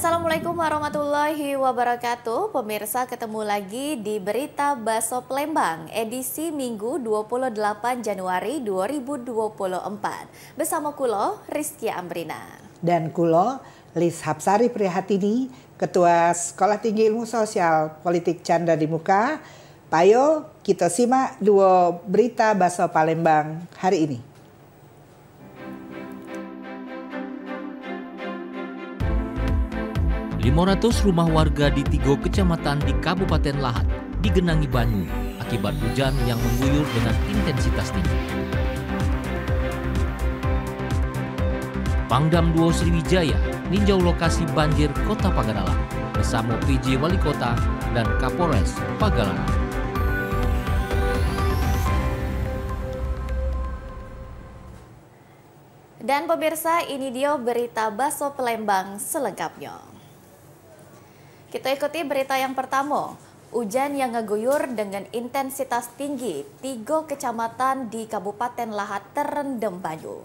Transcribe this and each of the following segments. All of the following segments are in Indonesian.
Assalamualaikum warahmatullahi wabarakatuh. Pemirsa, ketemu lagi di Berita Baso Palembang edisi Minggu 28 Januari 2024. Bersama kulo Rizky Amrina. Dan kulo Lis Hapsari Prihatini, Ketua Sekolah Tinggi Ilmu Sosial Politik Canda di Muka. Payo kita simak dua Berita Baso Palembang hari ini. 500 rumah warga di 3 kecamatan di Kabupaten Lahat digenangi banyu akibat hujan yang mengguyur dengan intensitas tinggi. Pangdam 2 Sriwijaya ninjau lokasi banjir Kota Pagaralam bersama PJ Wali Kota dan Kapolres Pagaralam. Dan pemirsa, ini dia Berita Baso Palembang selengkapnya. Kita ikuti berita yang pertama. Hujan yang ngeguyur dengan intensitas tinggi, 3 kecamatan di Kabupaten Lahat terendam banyu.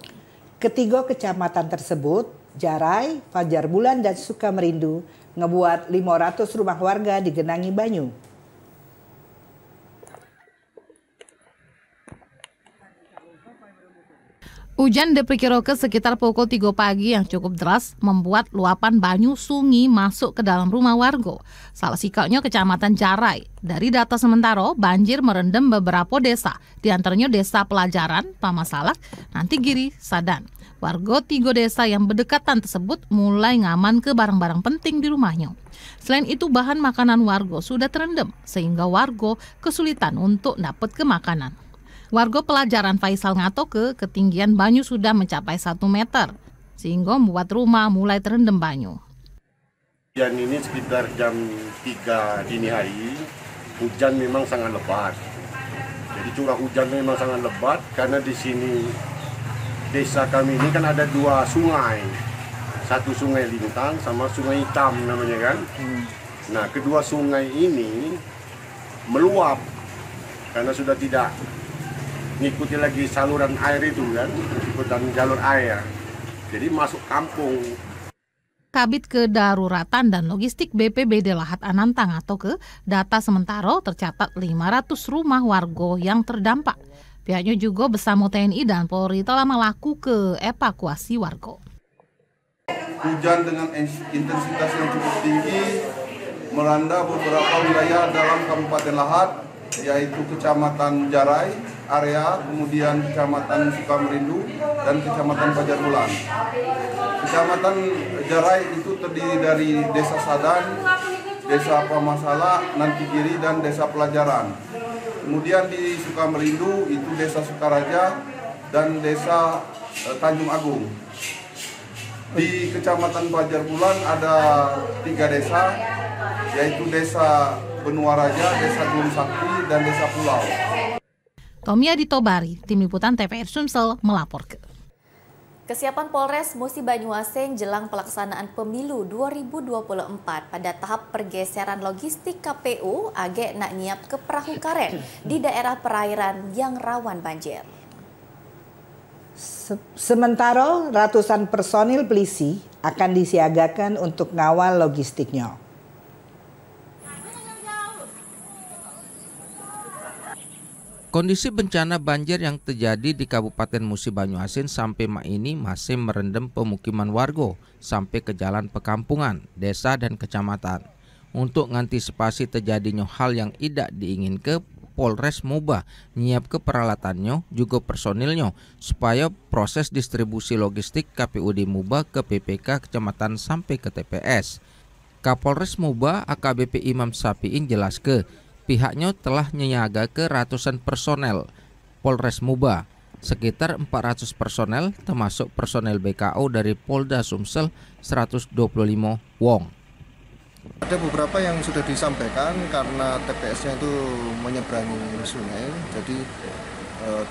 Ketiga kecamatan tersebut, Jarai, Fajar Bulan, dan Sukamerindu, ngebuat 500 rumah warga digenangi banyu. Hujan diperkirakan sekitar pukul 3 pagi yang cukup deras membuat luapan banyu sungai masuk ke dalam rumah warga. Salah sikapnya Kecamatan Jarai. Dari data sementara, banjir merendam beberapa desa, di antaranya Desa Pelajaran, Pamasalak, Nantigiri, Sadan. Warga 3 desa yang berdekatan tersebut mulai ngaman ke barang-barang penting di rumahnya. Selain itu, bahan makanan warga sudah terendam, sehingga warga kesulitan untuk dapat ke makanan. Warga Pelajaran Faisal ngato ketinggian banyu sudah mencapai 1 meter, sehingga membuat rumah mulai terendam banyu. Hujan ini sekitar jam 3 dini hari, hujan memang sangat lebat. Jadi curah hujan memang sangat lebat karena di sini desa kami ini kan ada 2 sungai. Satu sungai Lintang sama sungai Hitam namanya kan. Nah, kedua sungai ini meluap karena sudah tidak ngikuti lagi saluran air itu kan, ikutan jalur air. Jadi masuk kampung. Kabit Kedaruratan dan Logistik BPBD Lahat Anantang atau ke data sementara tercatat 500 rumah warga yang terdampak. Pihaknya juga bersama TNI dan Polri telah melakukan evakuasi warga. Hujan dengan intensitas yang cukup tinggi melanda beberapa wilayah dalam Kabupaten Lahat, yaitu Kecamatan Jarai, area, kemudian Kecamatan Sukamerindu, dan Kecamatan Fajar Bulan. Kecamatan Jarai itu terdiri dari Desa Sadan, Desa Pamasala, Nantigiri, dan Desa Pelajaran. Kemudian di Sukamerindu itu Desa Sukaraja dan Desa Tanjung Agung. Di Kecamatan Fajar Bulan ada 3 desa, yaitu Desa Benua Raja, Desa Gunung Sakti, dan Desa Pulau. Tommy Aditobari, Tim Liputan TVR Sumsel melaporkan. Kesiapan Polres Musi Banyuasin jelang pelaksanaan pemilu 2024 pada tahap pergeseran logistik KPU agak nak nyiap ke perahu karet di daerah perairan yang rawan banjir. Sementara ratusan personil polisi akan disiagakan untuk ngawal logistiknya. Kondisi bencana banjir yang terjadi di Kabupaten Musi Banyuasin sampai ini masih merendam pemukiman warga sampai ke jalan perkampungan, desa dan kecamatan. Untuk mengantisipasi terjadinya hal yang tidak diinginkan, Polres Muba nyiap ke peralatannya juga personilnya supaya proses distribusi logistik KPU di Muba ke PPK kecamatan sampai ke TPS. Kapolres Muba AKBP Imam Sapiin jelaskan, pihaknya telah menyiaga ke ratusan personel Polres Muba, sekitar 400 personel termasuk personel BKO dari Polda Sumsel 125 wong. Ada beberapa yang sudah disampaikan karena TPS-nya itu menyeberangi sungai, jadi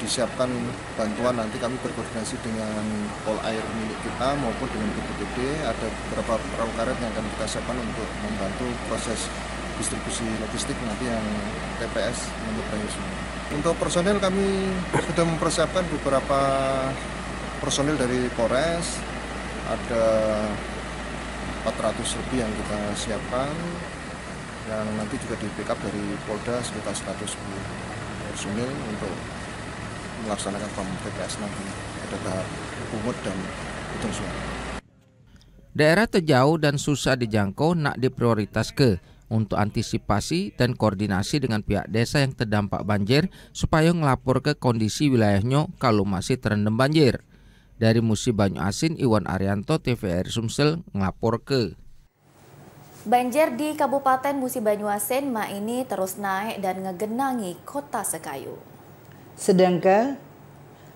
disiapkan bantuan. Nanti kami berkoordinasi dengan pol air milik kita maupun dengan BPBD. Ada beberapa perahu karet yang akan kita siapkan untuk membantu proses distribusi logistik nanti yang TPS menyeberangi sungai. Untuk personel kami sudah mempersiapkan beberapa personil dari Polres, ada 400 lebih yang kita siapkan, yang nanti juga di backup dari Polda sekitar 110 personil untuk melaksanakan TPS nanti pada tahap pungut dan hitung suara. Daerah terjauh dan susah dijangkau nak diprioritas ke untuk antisipasi dan koordinasi dengan pihak desa yang terdampak banjir supaya ngelapor ke kondisi wilayahnya kalau masih terendam banjir. Dari Musi Banyuasin, Iwan Arianto, TVRI Sumsel ngelapor ke. Banjir di Kabupaten Musi Banyuasin ini terus naik dan ngegenangi kota Sekayu. Sedangkan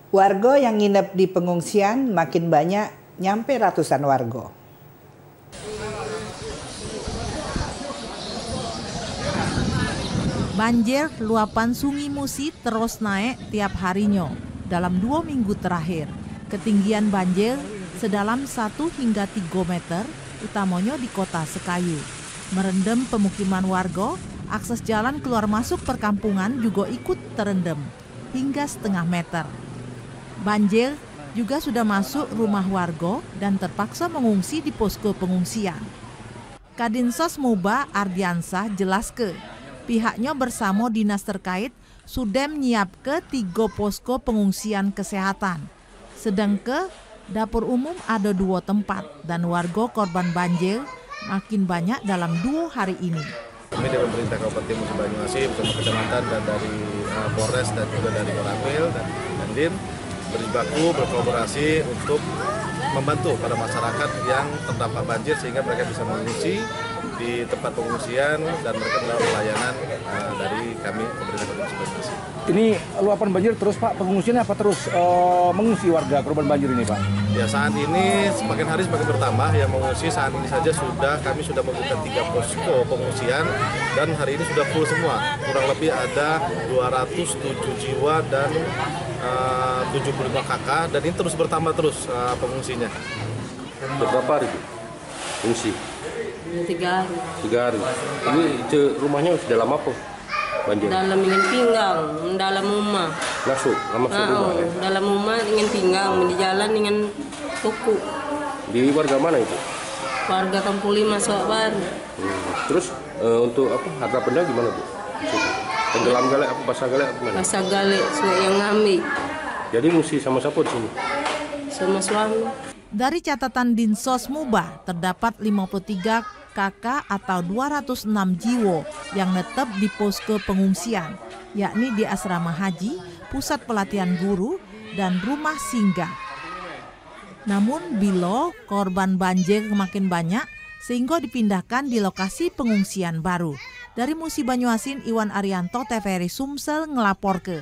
warga yang nginep di pengungsian makin banyak, nyampe ratusan warga. Banjir luapan Sungai Musi terus naik tiap harinya dalam 2 minggu terakhir. Ketinggian banjir sedalam 1 hingga 3 meter, utamanya di kota Sekayu. Merendam pemukiman warga, akses jalan keluar masuk perkampungan juga ikut terendam hingga setengah meter. Banjir juga sudah masuk rumah warga dan terpaksa mengungsi di posko pengungsian. Kadinsos Muba Ardiansah jelaskan, pihaknya bersama dinas terkait sudah menyiapkan 3 posko pengungsian kesehatan. Sedangkan dapur umum ada 2 tempat dan warga korban banjir makin banyak dalam 2 hari ini. Kami dari pemerintah Kabupaten Musi Banyuasin, bersama kecamatan dan dari Polres dan juga dari Koramil dan Dandim berjibaku berkolaborasi untuk membantu para masyarakat yang terdampak banjir sehingga mereka bisa mengungsi di tempat pengungsian dan mereka mendapat pelayanan dari kami pemerintah Kabupaten Musi Banyuasin. Ini luapan banjir terus Pak, pengungsiannya apa terus mengungsi warga korban banjir ini Pak? Ya saat ini semakin hari semakin bertambah yang mengungsi. Saat ini saja kami sudah membuka 3 posko pengungsian dan hari ini sudah full semua. Kurang lebih ada 207 jiwa dan 75 KK dan ini terus bertambah terus pengungsinya. Berapa hari fungsi? 3 hari. 3 hari. Ini rumahnya sudah lama apa? Banjir. Dalam ingin pinggang, dalam rumah. Masuk rumah ya? Dalam rumah ingin pinggang, di jalan ingin kuku. Di warga mana itu? Warga Kampung 5 Soak Baru. Terus untuk apa? Harta benda gimana Bu? Tenggelam galek apa basah galek apa gimana? Basah galek, yang ngambil. Jadi mesti sama siapa di sini? Sama suami. Dari catatan Dinsos Muba, terdapat 53 KK atau 206 jiwa yang netep di posko pengungsian, yakni di asrama haji, pusat pelatihan guru, dan rumah singgah. Namun bila korban banjir makin banyak, sehingga dipindahkan di lokasi pengungsian baru. Dari Musi Banyuasin, Iwan Arianto, TVRI Sumsel ngelapor ke.